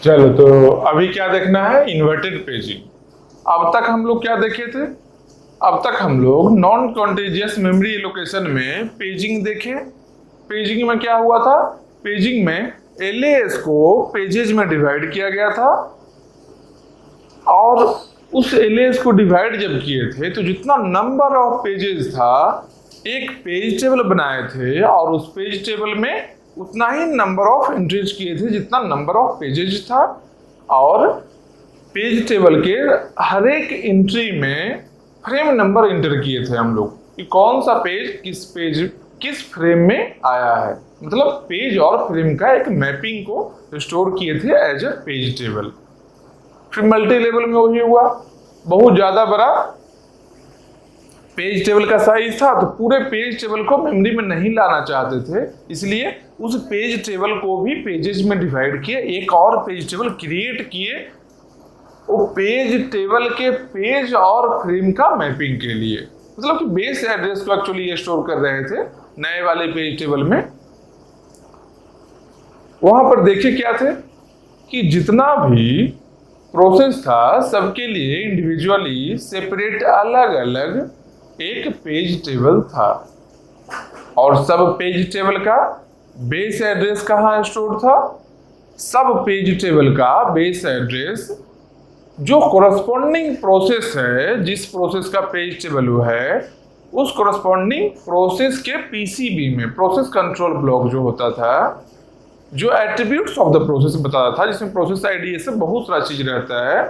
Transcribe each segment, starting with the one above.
चलो तो अभी क्या देखना है, इन्वर्टेड पेजिंग। अब तक हम लोग क्या देखे थे? अब तक हम लोग नॉन कॉन्टेजियस मेमोरी एलोकेशन में पेजिंग देखे। पेजिंग में क्या हुआ था? पेजिंग में एलएएस को पेजेज में डिवाइड किया गया था और उस एलएएस को डिवाइड जब किए थे तो जितना नंबर ऑफ पेजेस था, एक पेज टेबल बनाए थे और उस पेज टेबल में उतना ही नंबर ऑफ एंट्रीज किए थे जितना नंबर ऑफ पेजेस था। और पेज टेबल के हर एक एंट्री में फ्रेम नंबर एंटर किए थे हम लोग कि कौन सा पेज किस फ्रेम में आया है। मतलब पेज और फ्रेम का एक मैपिंग को स्टोर किए थे एज ए पेज टेबल। फिर मल्टी लेवल में वही हुआ, बहुत ज्यादा बड़ा पेज टेबल का साइज था तो पूरे पेज टेबल को मेमोरी में नहीं लाना चाहते थे, इसलिए उस पेज टेबल को भी पेजेस में डिवाइड किए, एक और पेज टेबल क्रिएट किए वो पेज टेबल के पेज और फ्रेम का मैपिंग के लिए। मतलब कि बेस एड्रेस को एक्चुअली ये स्टोर कर रहे थे नए वाले पेज टेबल में। वहां पर देखिए क्या थे कि जितना भी प्रोसेस था सबके लिए इंडिविजुअली सेपरेट अलग अलग एक पेज टेबल था और सब पेज टेबल का बेस एड्रेस कहाँ स्टोर था? सब पेज टेबल का बेस एड्रेस जो कोरस्पॉन्डिंग प्रोसेस है, जिस प्रोसेस का पेज टेबल है उस कोरस्पॉन्डिंग प्रोसेस के पीसीबी में, प्रोसेस कंट्रोल ब्लॉक जो होता था, जो एट्रीब्यूट्स ऑफ द प्रोसेस बताता था, जिसमें प्रोसेस आईडी से बहुत सारा चीज रहता है,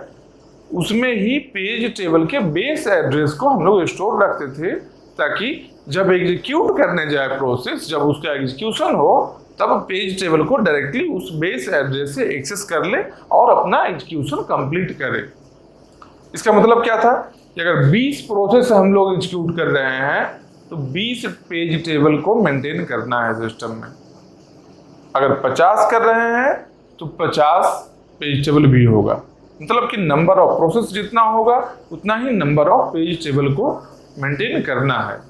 उसमें ही पेज टेबल के बेस एड्रेस को हम लोग स्टोर रखते थे ताकि जब एग्जीक्यूट करने जाए प्रोसेस, जब उसका एग्जीक्यूशन हो तब पेज टेबल को डायरेक्टली उस बेस एड्रेस से एक्सेस कर ले और अपना एग्जीक्यूशन कंप्लीट करे। इसका मतलब क्या था कि अगर 20 प्रोसेस हम लोग एग्जीक्यूट कर रहे हैं तो 20 पेज टेबल को मेंटेन करना है सिस्टम में। अगर 50 कर रहे हैं तो 50 पेज टेबल भी होगा। मतलब कि नंबर ऑफ प्रोसेस जितना होगा उतना ही नंबर ऑफ पेज टेबल को मेंटेन करना है।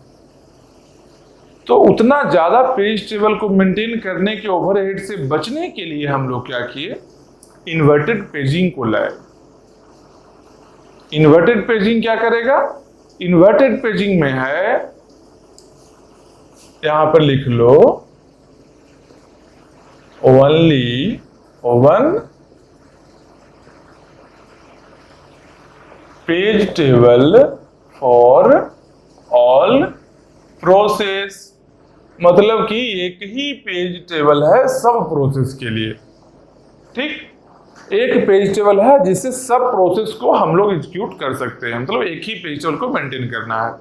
तो उतना ज्यादा पेज टेबल को मेंटेन करने के ओवरहेड से बचने के लिए हम लोग क्या किए, इन्वर्टेड पेजिंग को लाए। इन्वर्टेड पेजिंग क्या करेगा? इन्वर्टेड पेजिंग में है, यहां पर लिख लो, only one page table for all process. मतलब कि एक ही पेज टेबल है सब प्रोसेस के लिए। ठीक, एक पेज टेबल है जिससे सब प्रोसेस को हम लोग एग्जीक्यूट कर सकते हैं। मतलब एक ही पेज टेबल को मेंटेन करना है।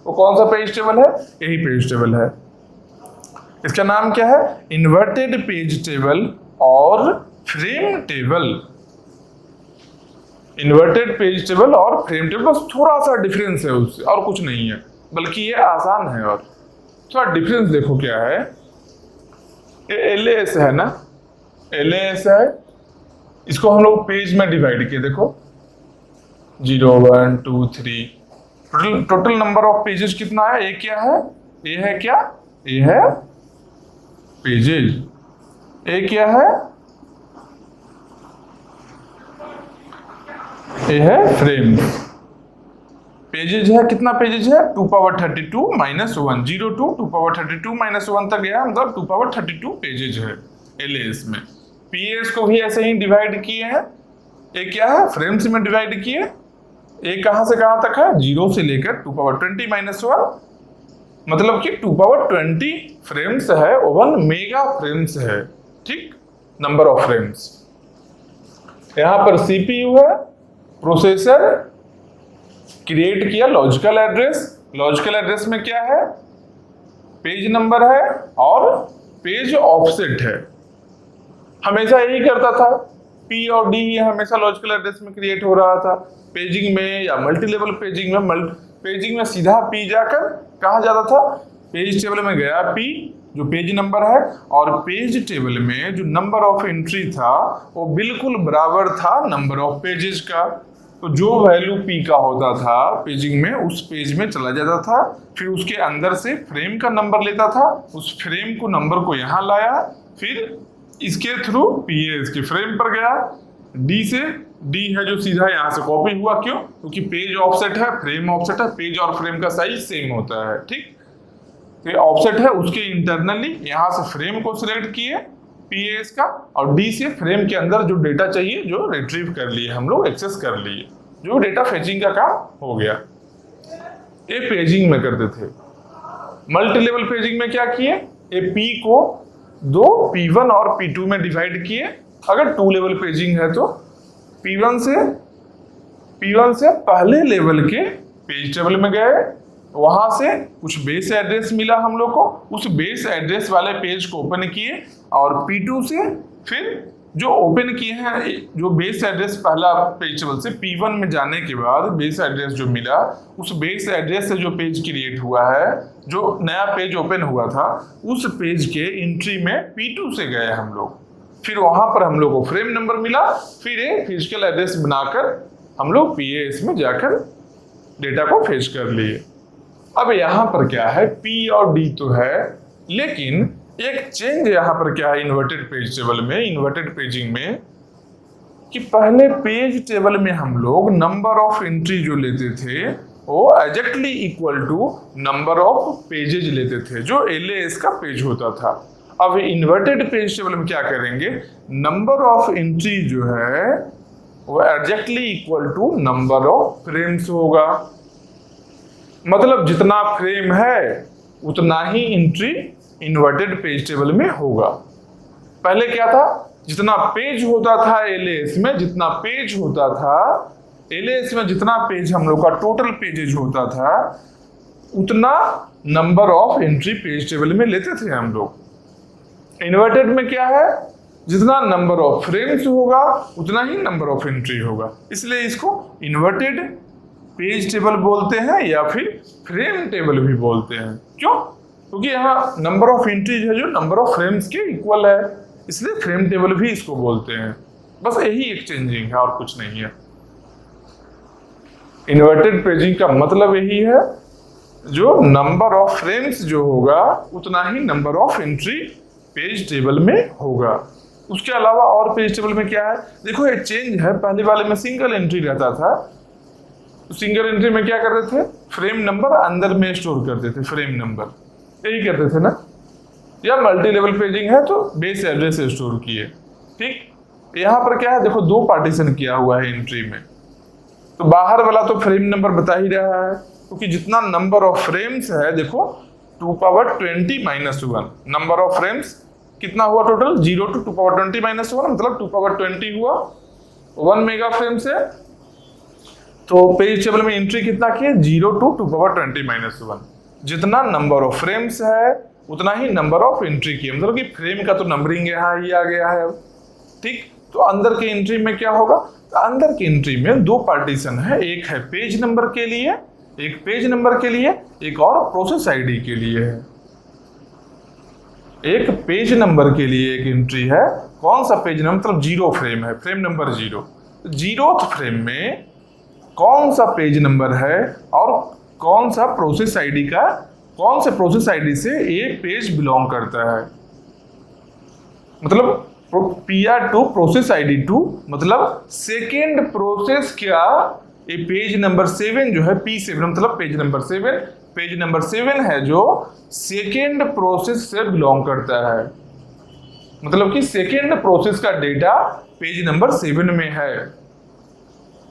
वो कौन सा पेज टेबल है? यही पेज टेबल है। इसका नाम क्या है? इन्वर्टेड पेज टेबल और frame table. Inverted page table और फ्रेम टेबल बस थोड़ा सा डिफरेंस है उससे, और कुछ नहीं है, बल्कि ये आसान है। और थोड़ा डिफरेंस देखो क्या है। ये एलएएस है ना, एलएएस है, इसको हम लोग पेज में डिवाइड किए। देखो 0 1 2 3 टोटल नंबर ऑफ पेजेस कितना है? ये क्या है? ये है क्या? ये है पेजेस। ये क्या है? ये है फ्रेम। पेजेज है, कितना पेजेज है? 2 power 32 minus 1, 0 to 2 power 32 minus 1 तक गया, मतलब 2 पावर 32 पेजेज है एलएएस में। पीएस को भी ऐसे ही डिवाइड किए हैं। ये क्या है? फ्रेम्स में डिवाइड किए। ये कहां से कहां तक है? 0 से लेकर 2 पावर 20 माइनस 1, मतलब कि 2 पावर 20 फ्रेम्स है, 1 मेगा फ्रेम्स है। ठीक, नंबर ऑफ फ्रेम्स। यहां पर सीपीयू है, प्रोसेसर क्रिएट किया लॉजिकल एड्रेस। लॉजिकल एड्रेस में क्या है? पेज नंबर है और पेज ऑफसेट है। हमेशा यही करता था, पी और डी ही हमेशा लॉजिकल एड्रेस में क्रिएट हो रहा था। पेजिंग में या मल्टी लेवल पेजिंग में, पेजिंग में सीधा पी जाकर कहाँ जाता था? पेज टेबल में गया पी, जो पेज नंबर है, और पेज टेबल में जो नंबर ऑफ एंट्री था वो बिल्कुल बराबर था नंबर ऑफ पेजेस का। तो जो वैल्यू पी का होता था पेजिंग में, उस पेज में चला जाता था। फिर उसके अंदर से फ्रेम का नंबर लेता था, उस फ्रेम को नंबर को यहाँ लाया, फिर इसके थ्रू पीएस के फ्रेम पर गया, डी से, डी है जो सीधा यहाँ से कॉपी हुआ, क्यों? क्योंकि पेज ऑफसेट है, फ्रेम ऑफसेट है, पेज और फ्रेम का साइज सेम होता है, ठीक। तो ये ऑफसेट है, उसके इंटरनली यहाँ से फ्रेम को सिलेक्ट किए पीएस का, और डी से फ्रेम के अंदर जो डेटा चाहिए जो रिट्रीव कर लिए हम लोग, एक्सेस कर लिए, जो डेटा फेचिंग का काम हो गया। ये पेजिंग में करते थे। मल्टी लेवल पेजिंग में क्या किए, ये पी को दो P1 और P2 में डिवाइड किए। अगर 2 लेवल पेजिंग है तो P1 से पहले लेवल के पेज टेबल में गए, वहां से कुछ बेस एड्रेस मिला हम लोग को, उस बेस एड्रेस वाले पेज को ओपन किए, और P2 से फिर जो ओपन किए हैं, जो बेस एड्रेस पहला पेज टेबल से P1 में जाने के बाद बेस एड्रेस जो मिला, उस बेस एड्रेस से जो पेज क्रिएट हुआ है, जो नया पेज ओपन हुआ था, उस पेज के एंट्री में P2 से गए हम लोग। फिर वहां पर हम लोग को फ्रेम नंबर मिला, फिर एक फिजिकल एड्रेस बनाकर हम लोग PAS में जाकर डेटा को फेच कर लिए। अब यहाँ पर क्या है, P और D तो है, लेकिन एक चेंज यहाँ पर क्या है इन्वर्टेड पेज टेबल में, इन्वर्टेड पेजिंग में, कि पहले पेज टेबल में हम लोग नंबर ऑफ एंट्री जो लेते थे वो exactly equal to number of pages लेते थे, जो LAS का पेज होता था। अब इन्वर्टेड पेज टेबल में क्या करेंगे, नंबर ऑफ एंट्री जो है वो exactly equal to number of frames होगा। मतलब जितना फ्रेम है उतना ही एंट्री इन्वर्टेड पेज टेबल में होगा। पहले क्या था, जितना पेज होता था LAS में, जितना पेज होता था LAS में, जितना पेज हम लोग का टोटल पेजेज होता था, उतना number of entry page table में लेते थे हम लोग। इन्वर्टेड में क्या है, जितना नंबर ऑफ फ्रेम्स होगा उतना ही नंबर ऑफ एंट्री होगा, इसलिए इसको इन्वर्टेड पेज टेबल बोलते हैं या फिर फ्रेम टेबल भी बोलते हैं। क्यों? क्योंकि यहाँ नंबर ऑफ एंट्रीज है जो नंबर ऑफ फ्रेम्स के इक्वल है, इसलिए फ्रेम टेबल भी इसको बोलते हैं। बस यही एक चेंजिंग है और कुछ नहीं है। इन्वर्टेड पेजिंग का मतलब यही है, जो नंबर ऑफ फ्रेम्स जो होगा उतना ही number of entry page table में होगा। उसके अलावा और पेज टेबल में क्या है, देखो ये चेंज है। पहले वाले में सिंगल एंट्री रहता था, सिंगल एंट्री में क्या करते थे, फ्रेम नंबर अंदर में स्टोर करते थे, फ्रेम नंबर यही करते थे ना। या मल्टी लेवल पेजिंग है तो बेस एड्रेस स्टोर किए, ठीक। यहाँ पर क्या है, देखो 2 पार्टीशन किया हुआ है एंट्री में, तो बाहर वाला तो फ्रेम नंबर बता ही रहा है, क्योंकि जितना नंबर ऑफ फ्रेम्स है, देखो 2⁻20 - 1 नंबर ऑफ फ्रेम्स कितना हुआ टोटल, 0 to 2⁻20 - 1 मतलब 2⁻20 हुआ, 1 मेगा फ्रेम से। तो पेज टेबल में एंट्री कितना किए, 0 to 2⁻20 - 1। जितना नंबर ऑफ फ्रेम्स है उतना ही नंबर ऑफ एंट्री की, मतलब कि फ्रेम का तो नंबरिंग यहाँ ही आ गया है, ठीक। तो अंदर के एंट्री में क्या होगा, तो अंदर की एंट्री में 2 पार्टीशन है, एक है पेज नंबर के लिए, एक पेज नंबर के लिए, एक और प्रोसेस आईडी के लिए है। एक पेज नंबर के लिए एक एंट्री है, कौन सा पेज नंबर, मतलब 0 फ्रेम है, फ्रेम नंबर 0, 0th फ्रेम में कौन सा पेज नंबर है और कौन सा प्रोसेस आईडी का, कौन से प्रोसेस आईडी से ये पेज बिलोंग करता है। मतलब PR2 प्रोसेस आईडी 2, मतलब सेकेंड प्रोसेस का ये पेज नंबर 7 जो है, P7 मतलब पेज नंबर 7, पेज नंबर 7 है जो सेकेंड प्रोसेस से बिलोंग करता है। मतलब कि सेकेंड प्रोसेस का डेटा पेज नंबर 7 में है,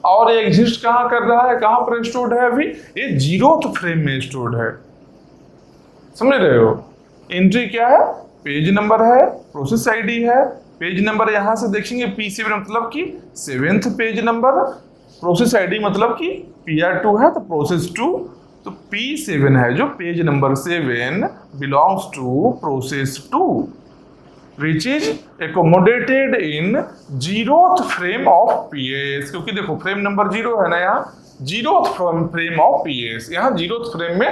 और ये एग्जिस्ट कहाँ कर रहा है, कहाँ पर स्टोर्ड है, अभी ये 0th फ्रेम में स्टोर्ड है। समझ रहे हो, एंट्री क्या है, पेज नंबर है, प्रोसेस आईडी है। पेज नंबर यहाँ से देखेंगे P7 मतलब कि 7th page number, process ID मतलब कि PR2 है तो प्रोसेस 2, तो P7 है जो page number 7 belongs to process 2 which is accommodated in 0th frame of PAS। क्योंकि देखो फ्रेम नंबर 0 है ना, यहाँ 0th फ्रेम ऑफ PAS, यहाँ 0th फ्रेम में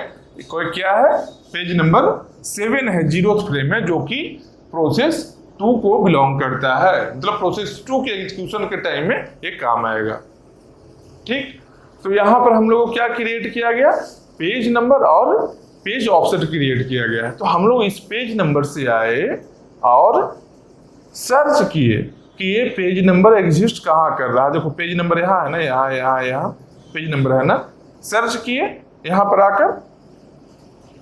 कोई क्या है, पेज नंबर 7 है 0th फ्रेम में, जो कि प्रोसेस 2 को बिलोंग करता है, मतलब प्रोसेस 2 के एग्जीक्यूशन के टाइम में ये काम आएगा, ठीक। तो यहाँ पर हम लोग को क्या क्रिएट किया गया, पेज नंबर और पेज ऑफसेट क्रिएट किया गया है। तो हम लोग इस पेज नंबर से आए और सर्च किए कि ये पेज नंबर एग्जिस्ट कहाँ कर रहा है। देखो पेज नंबर यहाँ है ना, यहाँ पेज नंबर है ना, सर्च किए यहाँ पर आकर,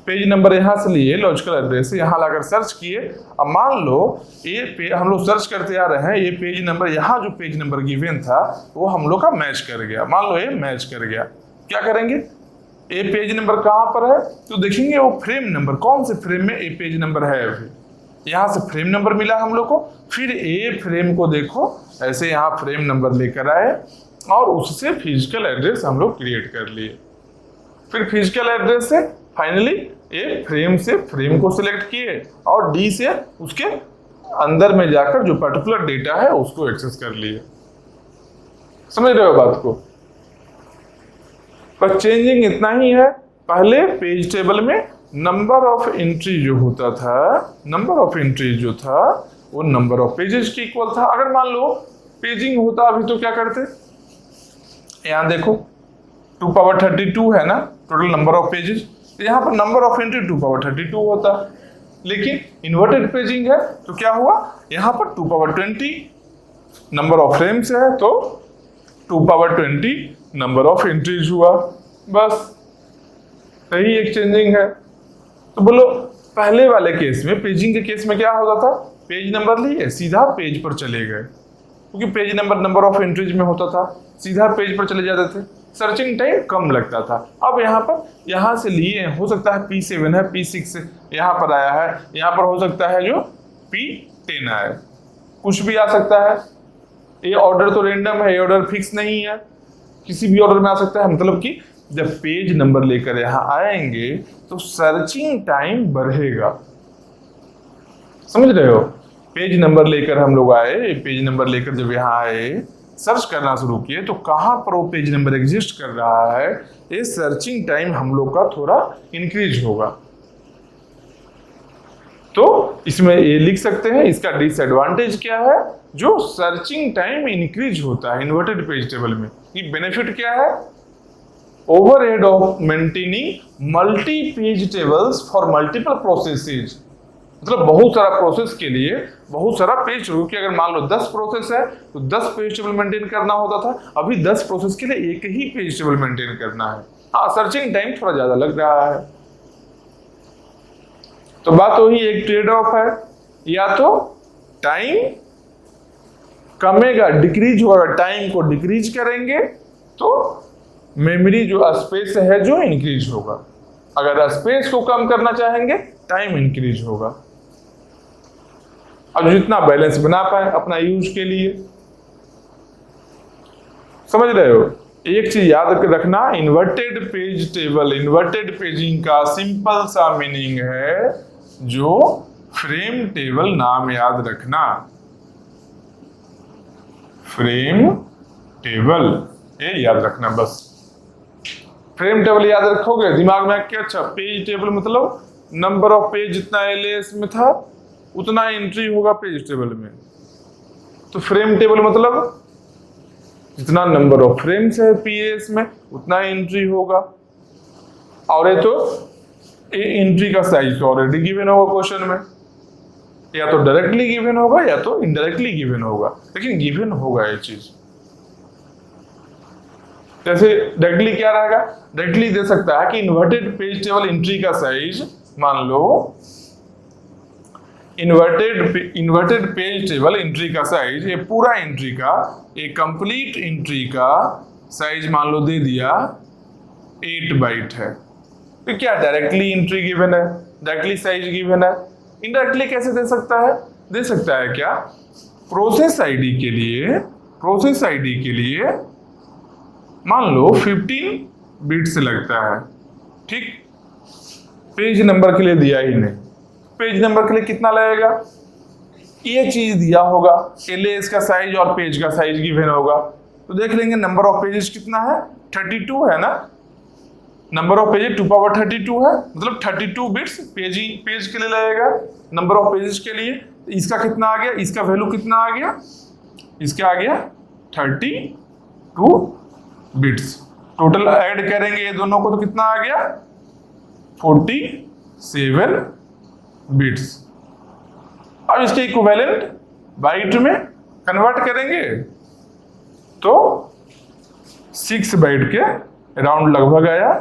पेज नंबर यहाँ से लिए लॉजिकल एड्रेस से यहाँ लाकर सर्च किए। अब मान लो ये हम लोग सर्च करते आ रहे हैं, ये पेज नंबर यहाँ जो पेज नंबर गिवन था वो हम लोग का मैच कर गया। मान लो ये मैच कर गया, क्या करेंगे, ये पेज नंबर कहाँ पर है तो देखेंगे वो फ्रेम नंबर, कौन से फ्रेम में ये पेज नंबर है। अभी यहाँ से फ्रेम नंबर मिला हम लोग को, फिर ए फ्रेम को देखो ऐसे यहाँ फ्रेम नंबर लेकर आए और उससे फिजिकल एड्रेस हम लोग क्रिएट कर लिए। फिर फिजिकल एड्रेस से फाइनली ए फ्रेम से फ्रेम को सिलेक्ट किए और डी से उसके अंदर में जाकर जो पर्टिकुलर डेटा है उसको एक्सेस कर लिए। समझ रहे हो बात को। पर चेंजिंग इतना ही है, पहले पेज टेबल में नंबर ऑफ एंट्री जो होता था, नंबर ऑफ एंट्री जो था वो नंबर ऑफ पेजेस के इक्वल था। अगर मान लो पेजिंग होता अभी तो क्या करते, यहां देखो 2 पावर 32 है ना टोटल नंबर ऑफ पेजेस, यहाँ पर नंबर ऑफ एंट्री 2 पावर 32 होता। लेकिन इन्वर्टेड पेजिंग है तो क्या हुआ, यहाँ पर 2 पावर 20 नंबर ऑफ फ्रेम्स है तो 2 पावर 20 नंबर ऑफ एंट्रीज हुआ। बस यही एक चेंजिंग है। तो बोलो पहले वाले केस में, पेजिंग के केस में क्या होता था, पेज नंबर लिए सीधा पेज पर चले गए, क्योंकि पेज नंबर ऑफ एंट्रीज में होता था, सीधा पेज पर चले जाते थे, सर्चिंग टाइम कम लगता था। अब यहाँ पर यहाँ से लिए, हो सकता है P7 है, P6 से यहाँ पर आया है, यहाँ पर हो सकता है जो P10 आए, कुछ भी आ सकता है। ये ऑर्डर तो रेंडम है, ये ऑर्डर फिक्स नहीं है, किसी भी ऑर्डर में आ सकता है। मतलब कि जब पेज नंबर लेकर यहाँ आएंगे तो सर्चिंग टाइम बढ़ेगा। समझ रहे हो, पेज नंबर लेकर हम लोग आए, पेज नंबर लेकर जब यहाँ आए सर्च करना शुरू किए तो कहाँ पर वो पेज नंबर एग्जिस्ट कर रहा है, ये सर्चिंग टाइम हम लोग का थोड़ा इंक्रीज होगा। तो इसमें ये लिख सकते हैं, इसका डिसएडवांटेज क्या है, जो सर्चिंग टाइम इंक्रीज होता है इन्वर्टेड पेज टेबल में। ये बेनिफिट क्या है, overhead of maintaining multi page tables for multiple processes. मतलब बहुत सारा प्रोसेस के लिए बहुत सारा पेज टेबल, कि अगर मान लो 10 प्रोसेस है तो 10 पेज टेबल मेंटेन करना होता था, अभी 10 प्रोसेस के लिए एक ही पेज टेबल मेंटेन करना है। हाँ, सर्चिंग टाइम थोड़ा ज्यादा लग रहा है। तो बात वही एक ट्रेड ऑफ है, या तो टाइम कमेगा, डिक्रीज होगा, टाइम को डिक्रीज करेंगे तो मेमोरी जो स्पेस है जो इंक्रीज होगा, अगर स्पेस को कम करना चाहेंगे टाइम इंक्रीज होगा। अब जितना बैलेंस बना पाए अपना यूज के लिए। समझ रहे हो, एक चीज याद रखना, inverted page table, inverted paging का सिंपल सा मीनिंग है जो फ्रेम टेबल नाम याद रखना, फ्रेम टेबल ये याद रखना बस। फ्रेम टेबल याद रखोगे दिमाग में क्या, अच्छा पेज टेबल मतलब नंबर ऑफ पेज जितना एलएएस में था उतना एंट्री होगा पेज टेबल में, तो फ्रेम टेबल मतलब जितना नंबर ऑफ फ्रेम्स है पीएस में उतना एंट्री होगा। और ये तो ये एंट्री का साइज तो ऑलरेडी गिवन होगा क्वेश्चन में, या तो डायरेक्टली गिवन होगा या तो इनडायरेक्टली गिवन होगा, लेकिन गिवन होगा ये चीज। जैसे डायरेक्टली क्या रहेगा, डायरेक्टली दे सकता है कि इन्वर्टेड पेज टेबल एंट्री का साइज, मान लो इन्वर्टेड पेज टेबल एंट्री का साइज, ये पूरा एंट्री का, एक कंप्लीट एंट्री का साइज मान लो दे दिया 8 बाइट है, तो क्या डायरेक्टली एंट्री गिवन है, डायरेक्टली साइज गिवन है। इनडायरेक्टली कैसे दे सकता है, दे सकता है क्या, प्रोसेस आईडी के लिए मान लो 15 बिट्स लगता है, ठीक, पेज नंबर के लिए दिया ही नहीं, पेज नंबर के लिए कितना लगेगा, ये चीज दिया होगा, एलएएस का साइज और पेज का साइज गिवन होगा, तो देख लेंगे नंबर ऑफ पेजेस कितना है, 32 है ना, नंबर ऑफ पेजेस 2 पावर 32 है, मतलब 32 बिट्स पेज के लिए लगेगा नंबर ऑफ पेजेस के लिए। तो इसका कितना आ गया, इसका वैल्यू कितना आ गया, इसका आ गया 32 बिट्स, टोटल ऐड करेंगे ये दोनों को तो कितना आ गया 47 बिट्स। अब इसके इक्विवेलेंट बाइट में कन्वर्ट करेंगे तो 6 बाइट के अराउंड लगभग आया।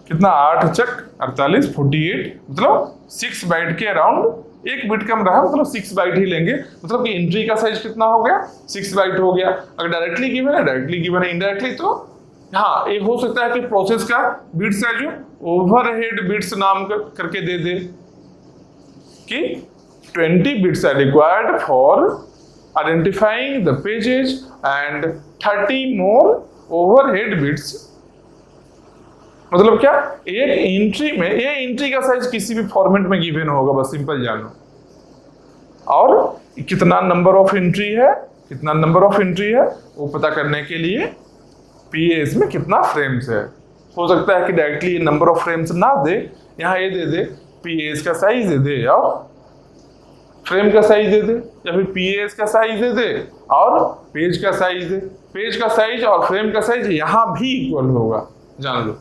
कितना, 8 चक 48, 48, मतलब 6 बाइट के अराउंड, एक बिट कम रहा, मतलब 6 बाइट ही लेंगे। मतलब कि एंट्री का साइज कितना हो गया, 6 बाइट हो गया। अगर डायरेक्टली गिवन है डायरेक्टली गिवन है, इनडायरेक्टली तो हाँ एक हो सकता है कि प्रोसेस का बिट साइज ओवरहेड बिट्स नाम करके दे दे कि 20 bits are required for identifying the pages and 30 more overhead bits. मतलब क्या, एक एंट्री में, ये एंट्री का साइज किसी भी फॉर्मेट में गिवन होगा, बस सिंपल जानो। और कितना नंबर ऑफ एंट्री है, कितना नंबर ऑफ एंट्री है वो पता करने के लिए पीएस में कितना फ्रेम्स है। हो सकता है कि डायरेक्टली नंबर ऑफ फ्रेम्स ना दे, यहाँ ये दे दे पीएस का साइज दे दे और फ्रेम का साइज दे दे, या फिर पीएस का साइज दे दे और पेज का साइज दे। पेज का साइज और फ्रेम का साइज यहाँ भी इक्वल होगा, जान लो।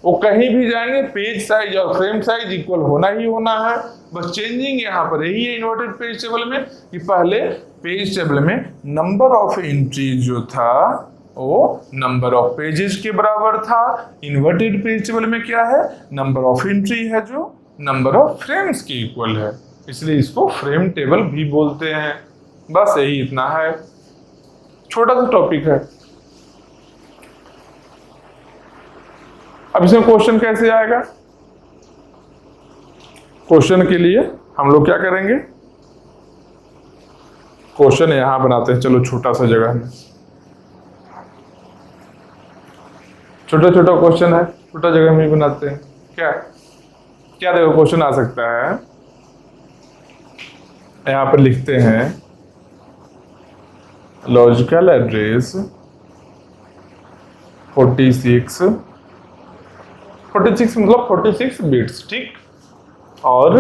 वो कहीं भी जाएंगे पेज साइज और फ्रेम साइज इक्वल होना ही होना है। बस चेंजिंग यहाँ पर यही है इन्वर्टेड पेज टेबल में कि पहले पेज टेबल में नंबर ऑफ एंट्री जो था वो नंबर ऑफ पेजेस के बराबर था। इन्वर्टेड पेज टेबल में क्या है, नंबर ऑफ एंट्री है जो नंबर ऑफ फ्रेम्स के इक्वल है, इसलिए इसको फ्रेम टेबल भी बोलते हैं। बस यही इतना है, छोटा सा टॉपिक है। अब इसमें क्वेश्चन कैसे आएगा, क्वेश्चन के लिए हम लोग क्या करेंगे, क्वेश्चन यहां बनाते हैं। चलो छोटा सा जगह में छोटा छोटा क्वेश्चन है, छोटा जगह में ही बनाते हैं। क्या क्या देखो क्वेश्चन आ सकता है, यहां पर लिखते हैं लॉजिकल एड्रेस 46 मतलब 46 बिट्स, ठीक, और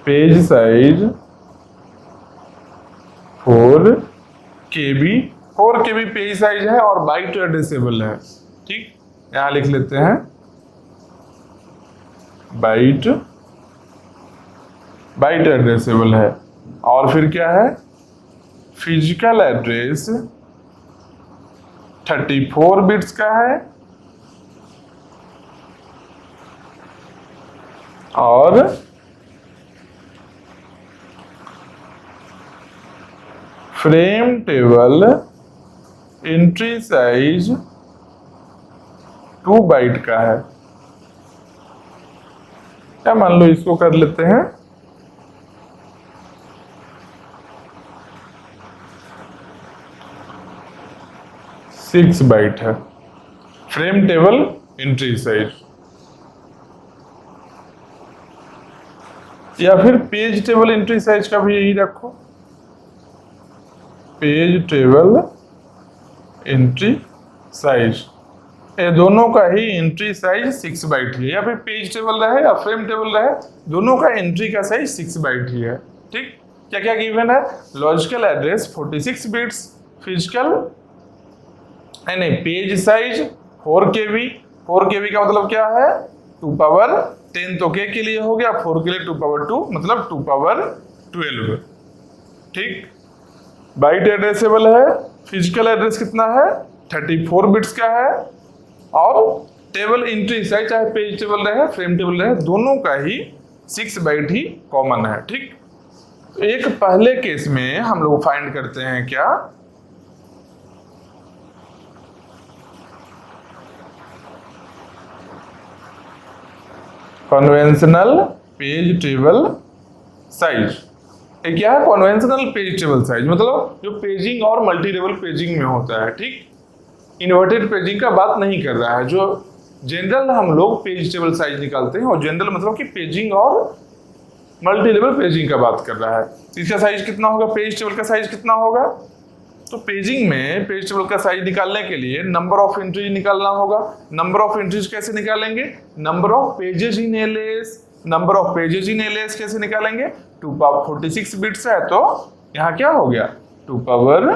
page size 4 KB page size है और बाइट एड्रेसेबल है, ठीक। यहां लिख लेते हैं बाइट एड्रेसेबल है। और फिर क्या है, फिजिकल एड्रेस 34 बिट्स का है और frame table entry size 2 byte का है। क्या मान लो इसको कर लेते हैं 6 बाइट है। फ्रेम टेबल एंट्री साइज, या फिर पेज टेबल एंट्री साइज का भी यही रखो, पेज टेबल एंट्री साइज, ये दोनों का ही एंट्री साइज 6 बाइट ही है। या फिर पेज टेबल रहे या फ्रेम टेबल रहे, दोनों का एंट्री का साइज 6 बाइट ही है, ठीक। क्या क्या गिवन है, लॉजिकल एड्रेस 46 बिट्स, फिजिकल नहीं पेज साइज 4 KB का मतलब क्या है 2 पावर 10, तो के लिए हो गया, 4 के लिए 2 पावर 2 मतलब 2 पावर 12, ठीक। बाइट एड्रेसेबल है, फिजिकल एड्रेस कितना है 34 बिट्स का है, और टेबल एंट्री साइज चाहे पेज टेबल रहे फ्रेम टेबल रहे, दोनों का ही 6 बाइट ही कॉमन है, ठीक। एक पहले केस में हम लोग फाइंड करते हैं क्या, कन्वेंशनल पेज टेबल साइज। ये क्या है, कन्वेंशनल पेज टेबल साइज मतलब जो पेजिंग और मल्टी लेवल पेजिंग में होता है, ठीक। इन्वर्टेड पेजिंग का बात नहीं कर रहा है, जो जनरल हम लोग पेज टेबल साइज निकालते हैं, और जनरल मतलब कि पेजिंग और मल्टी लेवल पेजिंग का बात कर रहा है। इसका साइज कितना होगा, पेज टेबल का साइज कितना होगा, तो पेजिंग में पेज टेबल का साइज निकालने के लिए नंबर ऑफ एंट्रीज निकालना होगा। नंबर ऑफ एंट्रीज कैसे निकालेंगे, number of pages in LS, number of pages in LS कैसे निकालेंगे, 2 पावर 46 बिट्स है, तो यहाँ क्या हो गया 2 पावर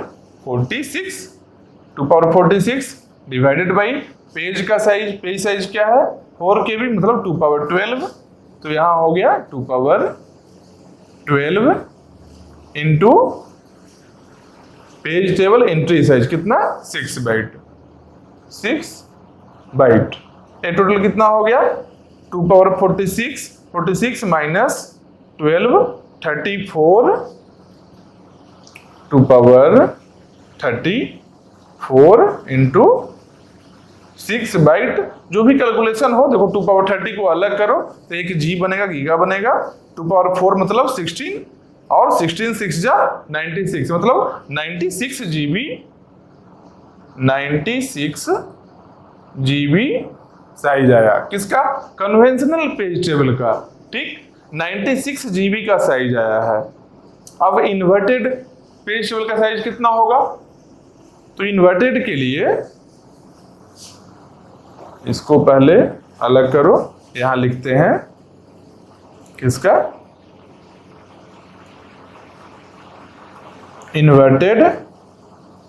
46 डिवाइडेड बाई पेज का साइज, पेज साइज क्या है 4 KB मतलब 2 पावर 12 तो यहां हो गया 2 power 12 into page table entry size कितना 6 बाइट। 6 बाइट ये टोटल कितना हो गया 2 power 46 46 minus 12 34 2 power 34 into 6 byte. जो भी कैलकुलेशन हो देखो 2 पावर 30 को अलग करो तो एक जी बनेगा, गीगा बनेगा। 2 पावर 4 मतलब 16 और 16 6 जा 96 मतलब 96 जीबी 96 जीबी साइज आया किसका कन्वेंशनल पेज टेबल का। ठीक 96 जीबी का साइज आया है। अब इन्वर्टेड पेज टेबल का साइज कितना होगा तो इन्वर्टेड के लिए इसको पहले अलग करो, यहां लिखते हैं किसका इन्वर्टेड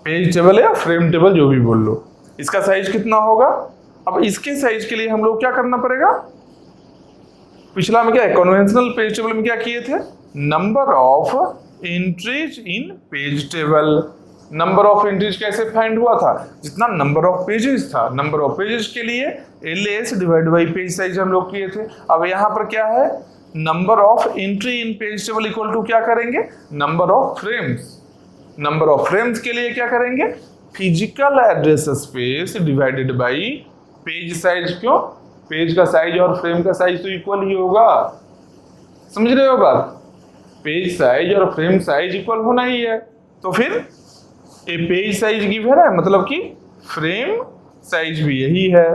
पेज टेबल या फ्रेम टेबल जो भी बोल लो। इसका साइज कितना होगा। अब इसके साइज के लिए हम लोग क्या करना पड़ेगा, पिछला में क्या है कन्वेंशनल पेज टेबल में क्या किए थे number of entries in page table. Number of entries कैसे फाइंड हुआ था जितना नंबर ऑफ पेजेस था, नंबर ऑफ पेजेस के लिए LS divide by page size हम लोग किए थे। अब यहां पर क्या है number of entry in page table equal to क्या करेंगे number of frames. Number of frames के लिए क्या करेंगे physical address space divided by page size. क्यों पेज का साइज और फ्रेम का साइज तो इक्वल ही होगा, समझ रहे हो बात। पेज साइज और फ्रेम साइज इक्वल होना ही है तो फिर ये पेज साइज गिवन है मतलब कि फ्रेम साइज भी यही है।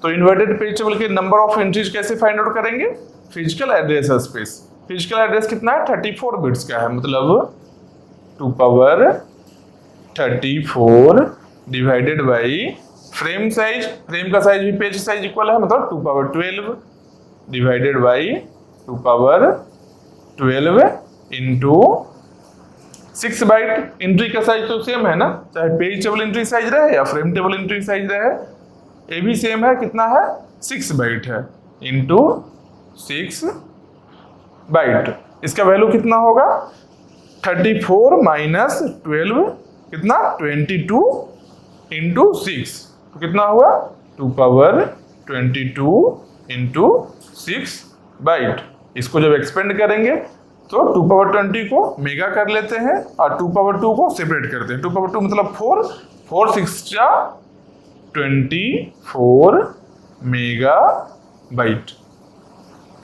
तो इन्वर्टेड पेज टेबल के नंबर ऑफ एंट्रीज कैसे फाइंड आउट करेंगे physical address space. Physical address कितना है 34 बिट्स का है मतलब 2 power 34 divided by frame size. Frame का साइज भी पेज साइज इक्वल है मतलब 2 power 12 divided by 2 power 12 into 6 byte. Entry का साइज तो सेम है ना, चाहे पेज टेबल एंट्री साइज रहे या फ्रेम टेबल एंट्री साइज रहे, ये भी सेम है। कितना है 6 बाइट है इंटू 6 बाइट। इसका वैल्यू कितना होगा 34 माइनस 12 कितना 22 इंटू 6 तो कितना हुआ 2 पावर 22 इंटू 6 बाइट। इसको जब एक्सपेंड करेंगे तो 2 पावर 20 को मेगा कर लेते हैं और 2 पावर 2 को सेपरेट करते हैं। 2 पावर 2 मतलब 4 4 6 जा 24 मेगा बाइट।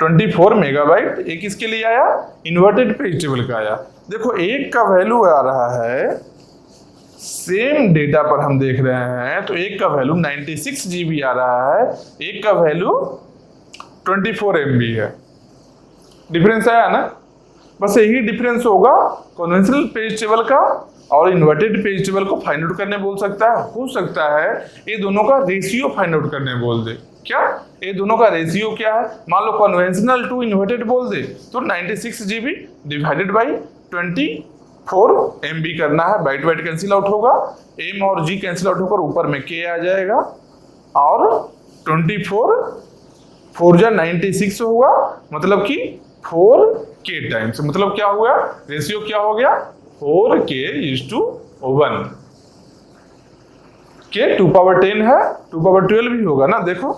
24 मेगाबाइट एक इसके लिए आया इन्वर्टेड पेज टेबल का आया। देखो एक का वैल्यू आ रहा है सेम डेटा पर हम देख रहे हैं तो एक का वैल्यू 96 जीबी आ रहा है, एक का वैल्यू 24 MB है। डिफरेंस आया ना, बस यही डिफरेंस होगा कन्वेंशनल पेज टेबल का और इन्वर्टेड पेज टेबल को फाइंड आउट करने बोल सकता है। हो सकता है ये दोनों का रेशियो फाइंड आउट करने बोल दे। क्या ये दोनों का रेशियो क्या है, मान लो कन्वेंशनल टू इन्वर्टेड बोल दे तो 96 जीबी डिवाइडेड बाई 24 MB करना है। बाइट बाइट कैंसिल आउट होगा, M और G कैंसिल आउट होकर ऊपर में K आ जाएगा और 24 4 जा 96 होगा मतलब कि 4K टाइम्स। मतलब क्या हुआ रेशियो क्या हो गया 4K/1। K 2 पावर 10 है, 2 पावर 12 भी होगा ना। देखो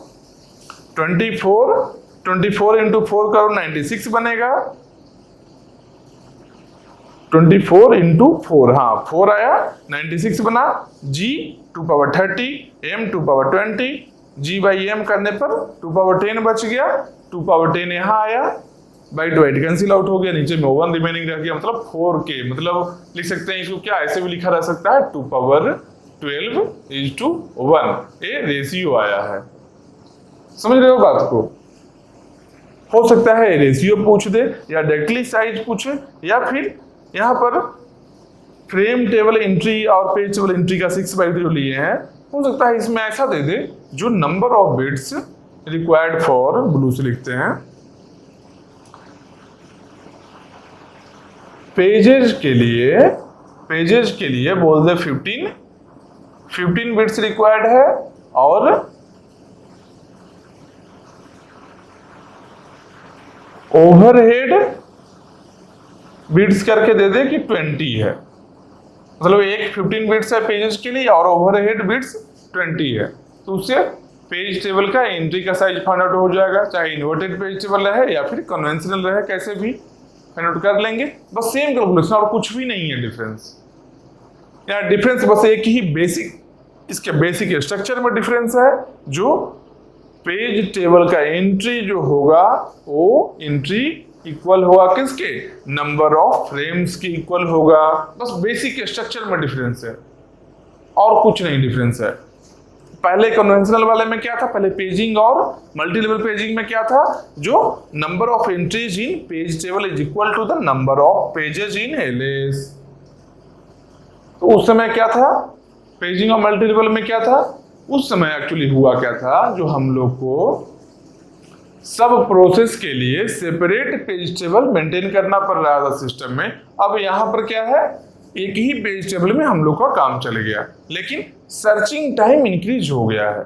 24 इंटू 4 करो 96 बनेगा। 24 इंटू 4 हाँ 4 आया 96 बना। G 2 power 30 M 2 power 20 G by M करने पर 2 पावर 10 बच गया। 2 पावर 10 यहाँ आया, बाइट बाइट कैंसिल आउट हो गया, नीचे में 1 रिमेनिंग रह गया मतलब 4K। मतलब लिख सकते हैं इसको क्या ऐसे भी लिखा रह सकता है 2 पावर 12/1 ये रेशियो आया है। समझ रहे हो बात को। हो सकता है रेशियो पूछ दे या डायरेक्टली साइज पूछे या फिर यहाँ पर फ्रेम टेबल एंट्री और पेज टेबल एंट्री का 6 बाइट जो लिए हैं हो सकता है इसमें ऐसा दे दे जो number of bits required for blue से लिखते हैं पेजेस के लिए बोल दे 15 बिट्स रिक्वायर्ड है और ओवरहेड बिट्स करके दे दे कि 20 है, मतलब एक 15 बिट्स है पेजेस के लिए और ओवरहेड बिट्स 20 है, तो उससे पेज टेबल का एंट्री का साइज फाइंड आउट हो जाएगा, चाहे इन्वर्टेड पेज टेबल रहे या फिर कन्वेंशनल रहे, कैसे भी फाइंड आउट कर लेंगे। बस सेम कैलकुलेशन और कुछ भी नहीं है डिफरेंस। यहाँ डिफरेंस बस एक ही बेसिक, इसके बेसिक स्ट्रक्चर में डिफरेंस है, जो पेज टेबल का एंट्री जो होगा वो एंट्री इक्वल होगा किसके, नंबर ऑफ फ्रेम्स के इक्वल होगा। बस बेसिक स्ट्रक्चर में डिफरेंस है और कुछ नहीं डिफरेंस है। पहले कन्वेंशनल वाले में क्या था, पहले पेजिंग और मल्टी लेवल पेजिंग में क्या था, जो number of entries in page table is equal to the number of pages in LS. तो उस समय क्या था, पेजिंग और मल्टी लेवल में क्या था, उस समय एक्चुअली हुआ क्या था, जो हम लोग को सब प्रोसेस के लिए सेपरेट पेज टेबल मेंटेन करना पड़ रहा था सिस्टम में। अब यहाँ पर क्या है, एक ही पेज टेबल में हम लोग का काम चल गया, लेकिन सर्चिंग टाइम इंक्रीज हो गया है।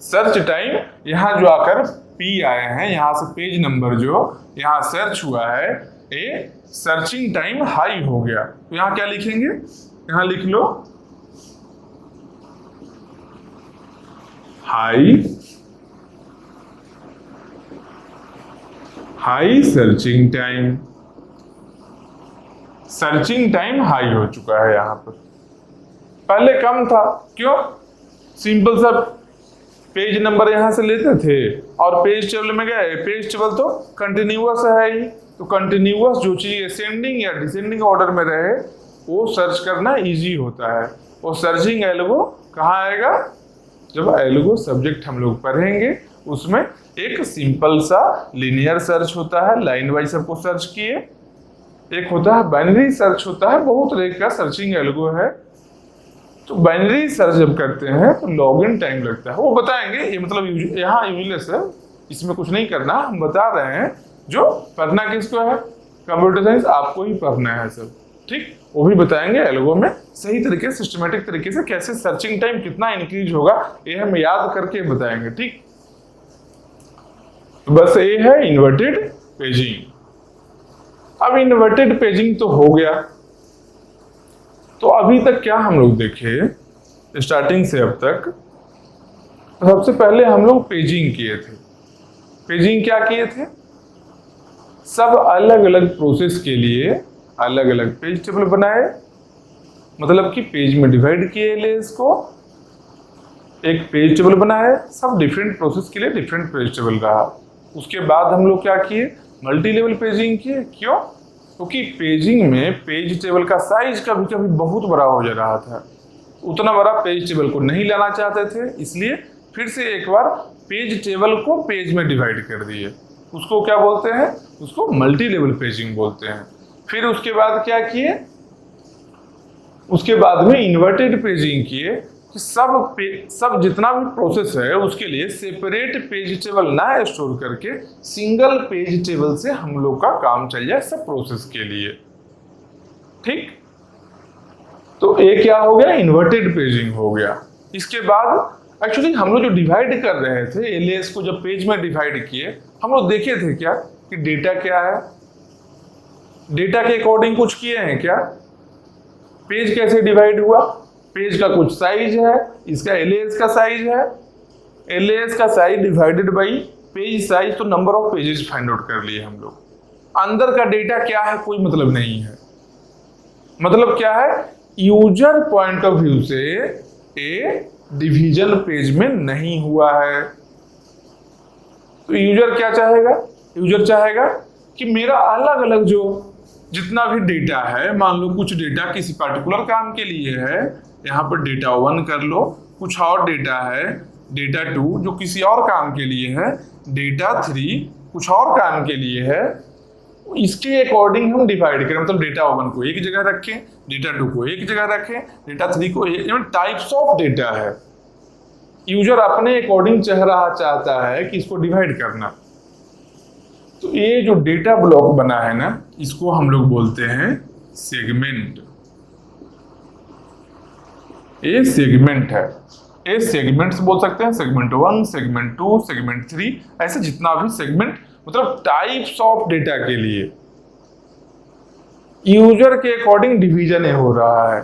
सर्च टाइम यहाँ जो आकर पी आए हैं, यहाँ से पेज नंबर जो यहाँ सर्च हुआ है, ये सर्चिंग टाइम हाई हो गया। तो यहाँ क्या लिखेंगे, यहाँ लिख लो high searching time. Searching time high हो चुका है यहाँ पर, पहले कम था। क्यों, सिंपल सा पेज नंबर यहाँ से लेते थे और पेज टेबल में गए, पेज टेबल तो कंटिन्यूअस है ही, तो कंटिन्यूअस जो चीज असेंडिंग या डिसेंडिंग ऑर्डर में रहे वो सर्च करना इजी होता है। वो सर्चिंग एल्गो कहाँ आएगा, जब एल्गो सब्जेक्ट हम लोग पढ़ेंगे उसमें एक सिंपल सा लिनियर सर्च होता है, लाइन वाइज सबको सर्च किए, एक होता है बाइनरी सर्च होता है, बहुत तरह का सर्चिंग एल्गो है। तो बाइनरी सर्च जब करते हैं तो लॉगिन टाइम लगता है, वो बताएंगे, ये मतलब यहाँ यूजलेस है, इसमें कुछ नहीं करना, हम बता रहे हैं जो पढ़ना किसको है, कंप्यूटर साइंस आपको ही पढ़ना है सब, ठीक। वो भी बताएंगे एल्गो में सही तरीके से सिस्टमेटिक तरीके से कैसे सर्चिंग टाइम कितना इंक्रीज होगा, ये हम याद करके बताएंगे, ठीक। तो बस ये है इन्वर्टेड पेजिंग। अब इन्वर्टेड पेजिंग तो हो गया, तो अभी तक क्या हम लोग देखे स्टार्टिंग से अब तक, तो सबसे पहले हम लोग पेजिंग किए थे। पेजिंग क्या किए थे, सब अलग अलग प्रोसेस के लिए अलग अलग पेज टेबल बनाए, मतलब कि पेज में डिवाइड किए एलियास को, एक पेज टेबल बनाए, सब डिफरेंट प्रोसेस के लिए डिफरेंट पेज टेबल रहा। उसके बाद हम लोग क्या किए, मल्टी लेवल पेजिंग किए। क्यों, क्योंकि पेजिंग में पेज टेबल का साइज कभी कभी बहुत बड़ा हो जा रहा था, उतना बड़ा पेज टेबल को नहीं लाना चाहते थे, इसलिए फिर से एक बार पेज टेबल को पेज में डिवाइड कर दिए। उसको क्या बोलते हैं, उसको मल्टी लेवल पेजिंग बोलते हैं। फिर उसके बाद क्या किए, उसके बाद में इन्वर्टेड पेजिंग किए कि सब जितना भी प्रोसेस है उसके लिए सेपरेट पेज टेबल ना स्टोर करके सिंगल पेज टेबल से हम लोग का काम चल जाए सब प्रोसेस के लिए, ठीक। तो ये क्या हो गया, इन्वर्टेड पेजिंग हो गया। इसके बाद एक्चुअली हम लोग जो डिवाइड कर रहे थे एलियास को, जब पेज में डिवाइड किए हम लोग देखे थे क्या कि डेटा क्या है, डेटा के अकॉर्डिंग कुछ किए हैं क्या, पेज कैसे डिवाइड हुआ, पेज का कुछ साइज है, इसका एलियास का साइज है, एलियास का size divided by page size, तो number of pages find out कर लिए हम लोग। अंदर का डेटा क्या है कोई मतलब नहीं है, मतलब क्या है, यूजर पॉइंट ऑफ व्यू से ए डिवीजन पेज में नहीं हुआ है। तो यूजर क्या चाहेगा, यूजर चाहेगा कि मेरा अलग अलग जो जितना भी डेटा है, मान लो कुछ डेटा किसी पर्टिकुलर काम के लिए है, यहाँ पर डेटा 1 कर लो, कुछ और डेटा है डेटा 2 जो किसी और काम के लिए है, डेटा 3 कुछ और काम के लिए है, इसके अकॉर्डिंग हम डिवाइड करें, मतलब डेटा 1 को एक जगह रखें, डेटा 2 को एक जगह रखें, डेटा 3 को एक, टाइप्स ऑफ डेटा है। यूजर अपने अकॉर्डिंग चाहता है कि इसको डिवाइड करना। तो ये जो डेटा ब्लॉक बना है ना, इसको हम लोग बोलते हैं सेगमेंट। ये सेगमेंट है, ये सेगमेंट्स बोल सकते हैं, सेगमेंट 1, सेगमेंट 2, सेगमेंट 3, ऐसे जितना भी सेगमेंट, मतलब टाइप्स ऑफ डेटा के लिए यूजर के अकॉर्डिंग डिवीजन हो रहा है।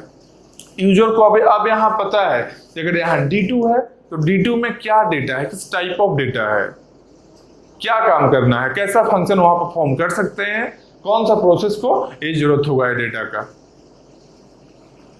यूजर को अब यहाँ पता है कि अगर यहाँ D2 है तो D2 में क्या डेटा है, किस टाइप ऑफ डेटा है, क्या काम करना है, कैसा फंक्शन वहां परफॉर्म कर सकते हैं, कौन सा प्रोसेस को ये जरूरत होगा डेटा का।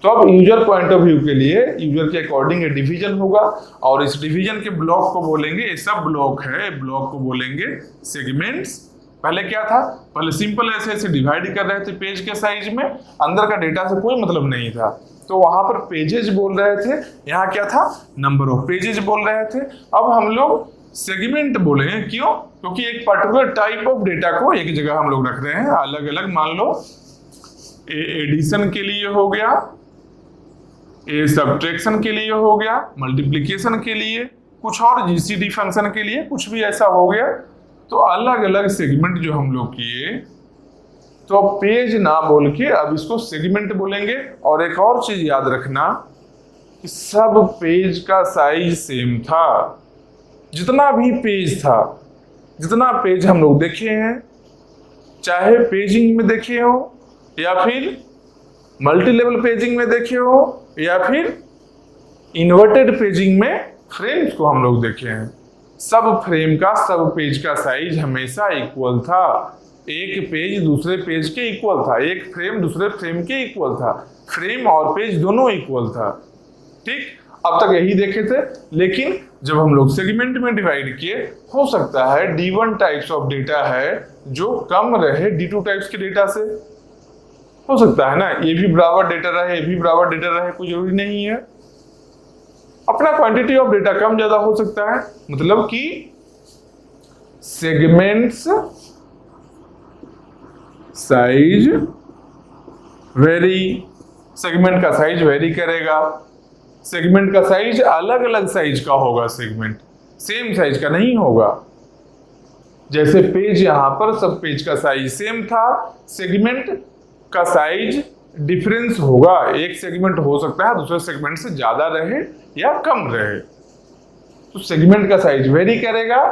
तो अब यूजर पॉइंट ऑफ व्यू के लिए यूजर के अकॉर्डिंग ये डिवीजन होगा और इस डिवीजन के ब्लॉक को बोलेंगे, ये सब ब्लॉक है, ब्लॉक को बोलेंगे सेगमेंट्स। पहले क्या था, पहले सिंपल ऐसे ऐसे डिवाइड कर रहे थे पेज के साइज में, अंदर का डेटा से कोई मतलब नहीं था, तो वहां पर पेजेस बोल रहे थे, यहाँ क्या था, नंबर ऑफ पेजेस बोल रहे थे। अब हम लोग सेगमेंट बोलेंगे, क्यों, क्योंकि एक पर्टिकुलर टाइप ऑफ डेटा को एक जगह हम लोग रख रहे हैं अलग अलग। मान लो एडिशन के लिए हो गया, ए सब्ट्रैक्शन के लिए हो गया, मल्टीप्लिकेशन के लिए, कुछ और जीसीडी फंक्शन के लिए कुछ भी ऐसा हो गया, तो अलग अलग सेगमेंट जो हम लोग किए, तो अब पेज ना बोल के अब इसको सेगमेंट बोलेंगे। और एक और चीज याद रखना कि सब पेज का साइज सेम था, जितना भी पेज था, जितना पेज हम लोग देखे हैं, चाहे पेजिंग में देखे हो या फिर मल्टी लेवल पेजिंग में देखे हो या फिर इन्वर्टेड पेजिंग में फ्रेम्स को हम लोग देखे हैं, सब फ्रेम का, सब पेज का साइज हमेशा इक्वल था। एक पेज दूसरे पेज के इक्वल था, एक फ्रेम दूसरे फ्रेम के इक्वल था, फ्रेम और पेज दोनों इक्वल था। ठीक, अब तक यही देखे थे। लेकिन जब हम लोग सेगमेंट में डिवाइड किए, हो सकता है D1 टाइप्स ऑफ डेटा है जो कम रहे D2 टाइप्स के डेटा से, हो सकता है ना, ये भी बराबर डेटा रहे, ये भी बराबर डेटा रहे, कोई जरूरी नहीं है। अपना क्वांटिटी ऑफ डेटा कम ज्यादा हो सकता है, मतलब कि सेगमेंट्स साइज वेरी, सेगमेंट का साइज वेरी करेगा, सेगमेंट का साइज अलग अलग साइज का होगा, सेगमेंट सेम साइज का नहीं होगा। जैसे पेज, यहां पर सब पेज का साइज सेम था, सेगमेंट का साइज डिफरेंस होगा, एक सेगमेंट हो सकता है दूसरे सेगमेंट से ज्यादा रहे या कम रहे, तो सेगमेंट का साइज वेरी करेगा।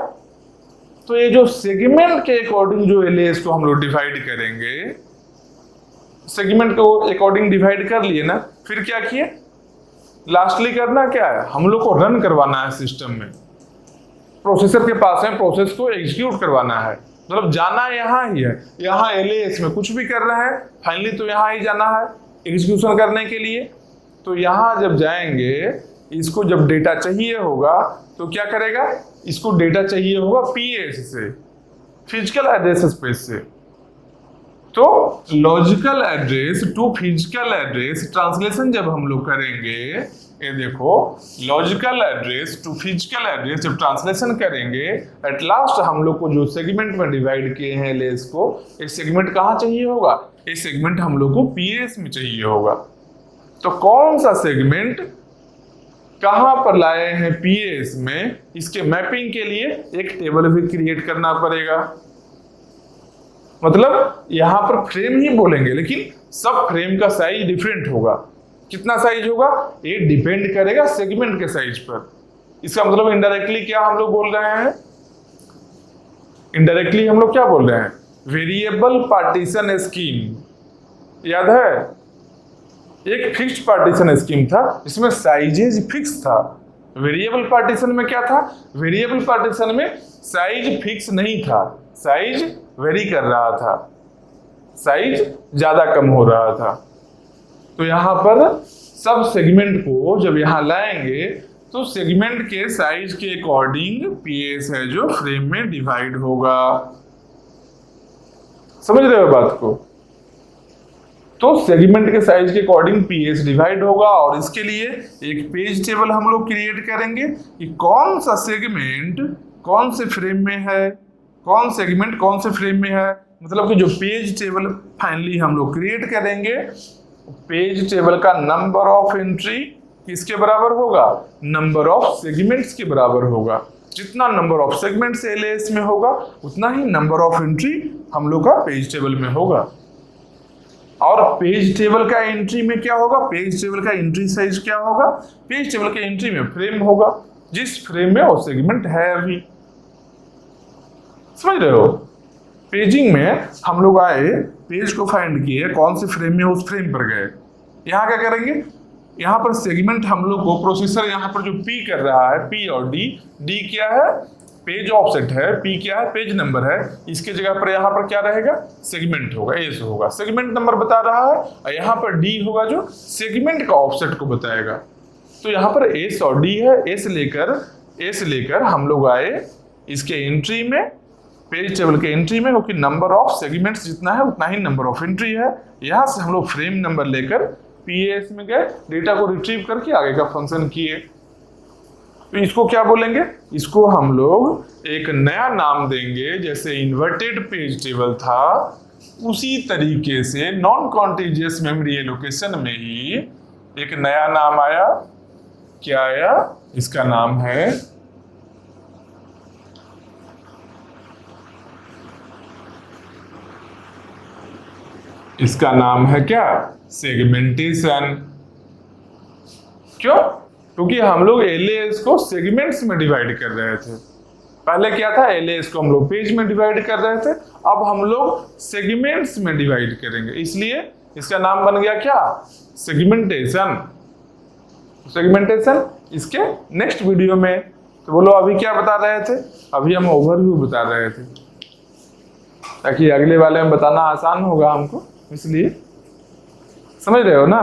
तो ये जो सेगमेंट के अकॉर्डिंग जो एलियास को हम लोग डिवाइड करेंगे, सेगमेंट को अकॉर्डिंग डिवाइड कर लिए ना, फिर क्या किए, लास्टली करना क्या है, हम लोग को रन करवाना है सिस्टम में, प्रोसेसर के पास है, प्रोसेस को एग्जीक्यूट करवाना है, मतलब जाना यहाँ ही है, यहाँ एलियास में कुछ भी कर रहा है, फाइनली तो यहाँ ही जाना है एग्जीक्यूशन करने के लिए। तो यहाँ जब जाएंगे, इसको जब डेटा चाहिए होगा तो क्या करेगा, इसको डेटा चाहिए होगा PS से, फिजिकल एड्रेस स्पेस से। तो logical address to physical address translation जब हम लोग करेंगे, ये देखो, logical address to physical address जब ट्रांसलेशन करेंगे, एट लास्ट हम लोग को जो सेगमेंट में डिवाइड किए हैं लेस को, एक सेगमेंट कहाँ चाहिए होगा, एक सेगमेंट हम लोग को PS में चाहिए होगा। तो कौन सा सेगमेंट कहां पर लाए हैं, PS में, इसके मैपिंग के लिए एक टेबल भी क्रिएट करना पड़ेगा। मतलब यहां पर फ्रेम ही बोलेंगे, लेकिन सब फ्रेम का साइज डिफरेंट होगा। कितना साइज होगा, ये डिपेंड करेगा सेगमेंट के साइज पर। इसका मतलब इनडायरेक्टली क्या हम लोग बोल रहे हैं, इनडायरेक्टली हम लोग क्या बोल रहे हैं, वेरिएबल पार्टीशन स्कीम। याद है, एक फिक्स्ड पार्टीशन स्कीम था, इसमें साइजेज फिक्स था। वेरिएबल पार्टीशन में क्या था, वेरिएबल पार्टीशन में साइज फिक्स नहीं था, साइज वेरी कर रहा था, साइज ज्यादा कम हो रहा था। तो यहां पर सब सेगमेंट को जब यहां लाएंगे तो सेगमेंट के साइज के अकॉर्डिंग PS है जो फ्रेम में डिवाइड होगा। समझ रहे हो बात को? तो सेगमेंट के साइज के अकॉर्डिंग PS डिवाइड होगा और इसके लिए एक पेज टेबल हम लोग क्रिएट करेंगे कि कौन सा सेगमेंट कौन से फ्रेम में है, कौन सेगमेंट कौन से फ्रेम में है। मतलब कि जो पेज टेबल फाइनली हम लोग क्रिएट करेंगे, पेज टेबल का नंबर ऑफ एंट्री किसके बराबर होगा, नंबर ऑफ सेगमेंट्स के बराबर होगा। जितना नंबर ऑफ सेगमेंट्स एलियास में होगा उतना ही नंबर ऑफ एंट्री हम लोग का पेज टेबल में होगा। और पेज टेबल का एंट्री में क्या होगा, पेज टेबल का एंट्री साइज क्या होगा, पेज टेबल के एंट्री में फ्रेम होगा, जिस फ्रेम में वो सेगमेंट है अभी। समझ रहे हो? पेजिंग में हम लोग आए, पेज को फाइंड किए, कौन से फ्रेम में उस फ्रेम पर गए। यहाँ क्या करेंगे, यहाँ पर सेगमेंट हम लोग को प्रोसेसर यहाँ पर जो पी कर रहा है, पी और डी, डी क्या है, पेज ऑफसेट है, पी क्या है, पेज नंबर है, इसके जगह पर यहाँ पर क्या रहेगा, सेगमेंट होगा, एस होगा, सेगमेंट नंबर बता रहा है, और यहाँ पर डी होगा जो सेगमेंट का ऑफसेट को बताएगा। तो यहाँ पर एस और डी है, एस लेकर हम लोग आए इसके एंट्री में, पेज टेबल के एंट्री में, क्योंकि नंबर ऑफ सेगमेंट्स जितना है उतना ही नंबर ऑफ एंट्री है। यहाँ से हम लोग फ्रेम नंबर लेकर पीएस में गए, डेटा को रिट्रीव करके आगे का फंक्शन किए। तो इसको क्या बोलेंगे, इसको हम लोग एक नया नाम देंगे। जैसे इन्वर्टेड पेज टेबल था, उसी तरीके से नॉन कॉन्टिजियस मेमोरी एलोकेशन में ही एक नया नाम आया। क्या आया, इसका नाम है क्या, सेगमेंटेशन। क्यों? क्योंकि हम लोग एलएएस को सेगमेंट्स में डिवाइड कर रहे थे। पहले क्या था, एलएएस को हम लोग पेज में डिवाइड कर रहे थे, अब हम लोग सेगमेंट्स में डिवाइड करेंगे, इसलिए इसका नाम बन गया क्या, सेगमेंटेशन। सेगमेंटेशन इसके नेक्स्ट वीडियो में। तो बोलो अभी क्या बता रहे थे, अभी हम ओवरव्यू बता रहे थे, ताकि अगले वाले में बताना आसान होगा हमको, इसलिए समझ रहे हो ना।